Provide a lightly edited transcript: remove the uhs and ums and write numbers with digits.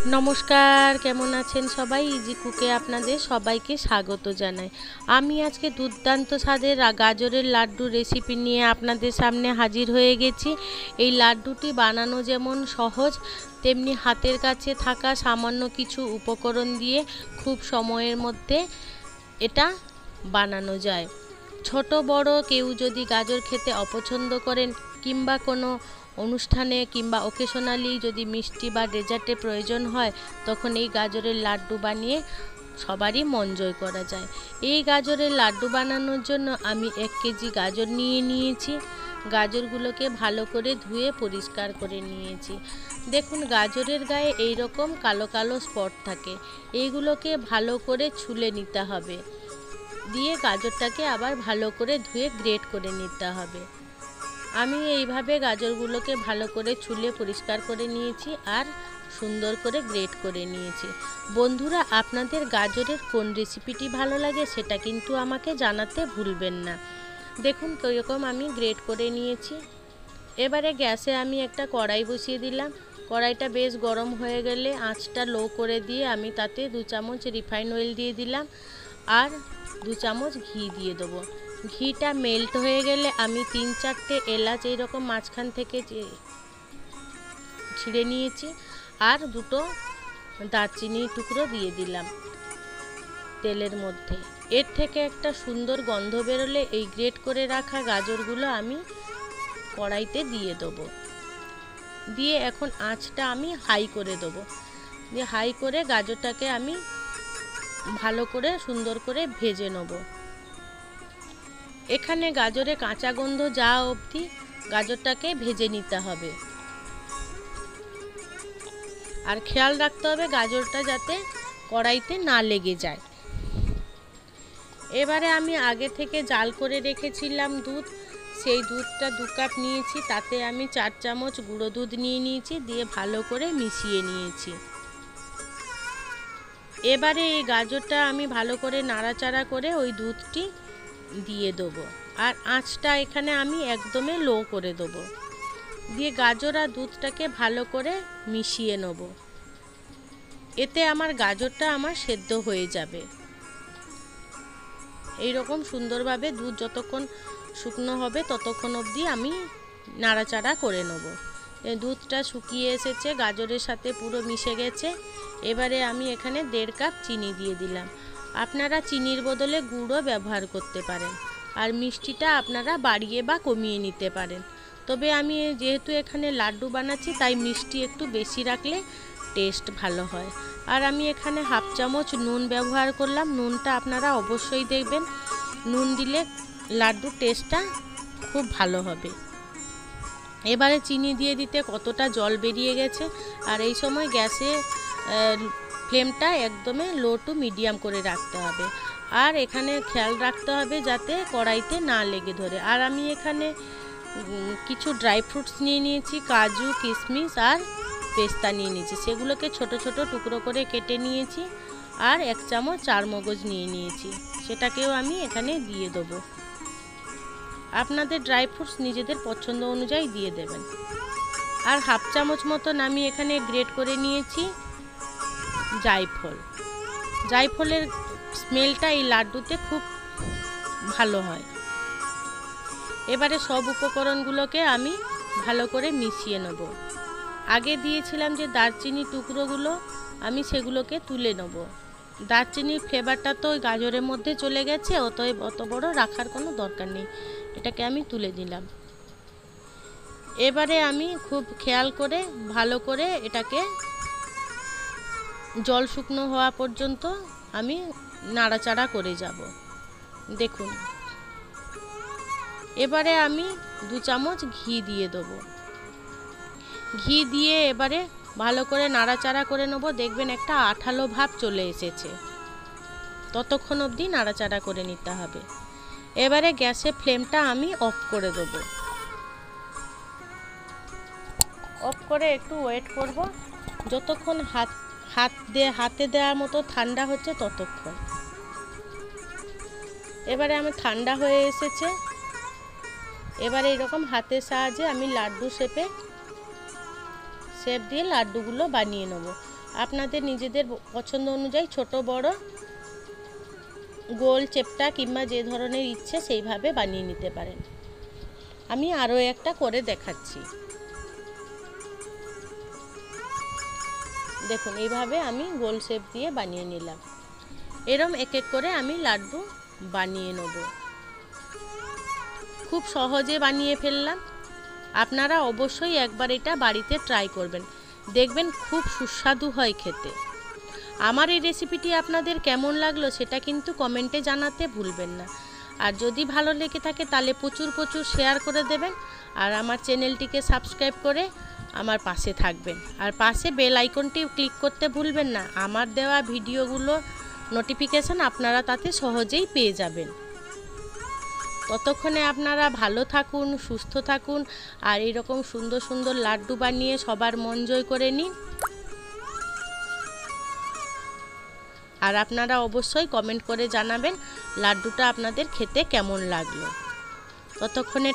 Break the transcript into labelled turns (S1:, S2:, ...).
S1: নমস্কার, কেমন আছেন সবাই? ইজি কুকে আপনাদের সবাইকে স্বাগত জানাই। আমি আজকে দুর্দান্ত স্বাদের গাজরের লাড্ডু রেসিপি নিয়ে আপনাদের সামনে হাজির হয়ে গেছি। এই লাড্ডুটি বানানো যেমন সহজ, তেমনি হাতের কাছে থাকা সামান্য কিছু উপকরণ দিয়ে খুব সময়ের মধ্যে এটা বানানো যায়। ছোট বড় কেউ যদি গাজর খেতে অপছন্দ করেন কিংবা কোনো অনুষ্ঠানে কিংবা অকেশনালি যদি মিষ্টি বা ডেজার্টে প্রয়োজন হয়, তখন এই গাজরের লাড্ডু বানিয়ে সবারই মন জয় করা যায়। এই গাজরের লাড্ডু বানানোর জন্য আমি 1 কেজি গাজর নিয়েছি। গাজরগুলোকে ভালো করে ধুয়ে পরিষ্কার করে নিয়েছি। দেখুন, গাজরের গায়ে এই রকম কালো কালো স্পট থাকে, এইগুলোকে ভালো করে ছুলে নিতে হবে। দিয়ে গাজরটাকে আবার ভালো করে ধুয়ে গ্রেট করে নিতে হবে। আমি এইভাবে গাজরগুলোকে ভালো করে ছুলে পরিষ্কার করে নিয়েছি আর সুন্দর করে গ্রেট করে নিয়েছি। বন্ধুরা, আপনাদের গাজরের কোন রেসিপিটি ভালো লাগে সেটা কিন্তু আমাকে জানাতে ভুলবেন না। দেখুন কীরকম আমি গ্রেট করে নিয়েছি। এবারে গ্যাসে আমি একটা কড়াই বসিয়ে দিলাম। কড়াইটা বেশ গরম হয়ে গেলে আঁচটা লো করে দিয়ে আমি তাতে 2 চামচ রিফাইন অয়েল দিয়ে দিলাম আর 2 চামচ ঘি দিয়ে দেবো। ঘিটা মেল্ট হয়ে গেলে আমি 3-4টে এলাচ এইরকম মাঝখান থেকে ছিঁড়ে নিয়েছি আর 2টো দারচিনির টুকরো দিয়ে দিলাম তেলের মধ্যে। এর থেকে একটা সুন্দর গন্ধ বেরোলে এই গ্রেট করে রাখা গাজরগুলো আমি কড়াইতে দিয়ে দেবো। দিয়ে এখন আঁচটা আমি হাই করে দেবো। দিয়ে হাই করে গাজরটাকে আমি ভালো করে সুন্দর করে ভেজে নেব। এখানে গাজরে কাঁচা গন্ধ যাওয়া অবধি গাজরটাকে ভেজে নিতে হবে। আর খেয়াল রাখতে হবে গাজরটা যাতে কড়াইতে না লেগে যায়। এবারে আমি আগে থেকে জাল করে রেখেছিলাম দুধ, সেই দুধটা 2 কাপ নিয়েছি। তাতে আমি 4 চামচ গুঁড়ো দুধ নিয়েছি, দিয়ে ভালো করে মিশিয়ে নিয়েছি। এবারে এই গাজরটা আমি ভালো করে নাড়াচাড়া করে ওই দুধটি দিয়ে দেবো আর আঁচটা এখানে আমি একদমই লো করে দেবো। দিয়ে গাজর আর দুধটাকে ভালো করে মিশিয়ে নেব। এতে আমার গাজরটা সেদ্ধ হয়ে যাবে। এই রকম সুন্দরভাবে দুধ যতক্ষণ শুকনো হবে ততক্ষণ অবধি আমি নাড়াচাড়া করে নেব। দুধটা শুকিয়ে এসেছে, গাজরের সাথে পুরো মিশে গেছে। এবারে আমি এখানে 1.5 কাপ চিনি দিয়ে দিলাম। আপনারা চিনির বদলে গুড়ও ব্যবহার করতে পারেন আর মিষ্টিটা আপনারা বাড়িয়ে বা কমিয়ে নিতে পারেন। তবে আমি যেহেতু এখানে লাড্ডু বানাচ্ছি তাই মিষ্টি একটু বেশি রাখলে টেস্ট ভালো হয়। আর আমি এখানে 1/2 চামচ নুন ব্যবহার করলাম। নুনটা আপনারা অবশ্যই দেখবেন, নুন দিলে লাড্ডুর টেস্টটা খুব ভালো হবে। এবারে চিনি দিয়ে দিতে কতটা জল বেরিয়ে গেছে। আর এই সময় গ্যাসে ফ্লেমটা একদমই লো টু মিডিয়াম করে রাখতে হবে। আর এখানে খেয়াল রাখতে হবে যাতে কড়াইতে না লেগে ধরে। আর আমি এখানে কিছু ড্রাই ফ্রুটস নিয়েছি, কাজু, কিশমিশ আর পেস্তা নিয়েছি। সেগুলোকে ছোট ছোট টুকরো করে কেটে নিয়েছি। আর 1 চামচ চারমগজ নিয়েছি, সেটাকেও আমি এখানে দিয়ে দেবো। আপনাদের ড্রাই ফ্রুটস নিজেদের পছন্দ অনুযায়ী দিয়ে দেবেন। আর 1/2 চামচ মতন আমি এখানে গ্রেট করে নিয়েছি জায়ফল। জায়ফলের স্মেলটা এই লাড্ডুতে খুব ভালো হয়। এবারে সব উপকরণগুলোকে আমি ভালো করে মিশিয়ে নেব। আগে দিয়েছিলাম যে দারচিনি টুকরোগুলো, আমি সেগুলোকে তুলে নেব। দারচিনির ফ্লেভারটা তো ওই গাজরের মধ্যে চলে গেছে, অতএব অত বড় রাখার কোনো দরকার নেই। এটাকে আমি তুলে দিলাম। এবারে আমি খুব খেয়াল করে ভালো করে এটাকে জল শুকনো হওয়া পর্যন্ত আমি নাড়াচাড়া করে যাব। দেখুন, এবারে আমি 2 চামচ ঘি দিয়ে দেবো। ঘি দিয়ে এবারে ভালো করে নাড়াচাড়া করে নেব। দেখবেন একটা আঠালো ভাব চলে এসেছে, ততক্ষণ অবধি নাড়াচাড়া করে নিতে হবে। এবারে গ্যাসের ফ্লেমটা আমি অফ করে দেবো। অফ করে একটু ওয়েট করব, যতক্ষণ হাতে দেওয়ার মতো ঠান্ডা হচ্ছে ততক্ষণ। এবারে আমি ঠান্ডা হয়ে এসেছে। এবারে এরকম হাতের সাহায্যে আমি লাড্ডু শেপ দিয়ে লাড্ডুগুলো বানিয়ে নেব। আপনাদের নিজেদের পছন্দ অনুযায়ী ছোট বড় গোল চেপটা কিংবা যে ধরনের ইচ্ছে সেইভাবে বানিয়ে নিতে পারেন। আমি আরও একটা করে দেখাচ্ছি। দেখুন এইভাবে আমি গোল শেপ দিয়ে বানিয়ে নিলাম। এরম এক এক করে আমি লাড্ডু বানিয়ে নেব। খুব সহজে বানিয়ে ফেললাম। আপনারা অবশ্যই একবার এটা বাড়িতে ট্রাই করবেন, দেখবেন খুব সুস্বাদু হয় খেতে। আমার এই রেসিপিটি আপনাদের কেমন লাগলো সেটা কিন্তু কমেন্টে জানাতে ভুলবেন না। আর যদি ভালো লেগে থাকে তাহলে প্রচুর প্রচুর শেয়ার করে দেবেন। আর আমার চ্যানেলটিকে সাবস্ক্রাইব করে আমার পাশে থাকবেন। আর পাশে বেল আইকনটি ক্লিক করতে ভুলবেন না। আমার দেওয়া ভিডিওগুলো নোটিফিকেশান আপনারা তাতে সহজেই পেয়ে যাবেন। ততক্ষণে আপনারা ভালো থাকুন, সুস্থ থাকুন, আর এরকম সুন্দর সুন্দর লাড্ডু বানিয়ে সবার মন জয় করে নিন। আর আপনারা অবশ্যই কমেন্ট করে জানাবেন লাড্ডুটা আপনাদের খেতে কেমন লাগলো। ততক্ষণে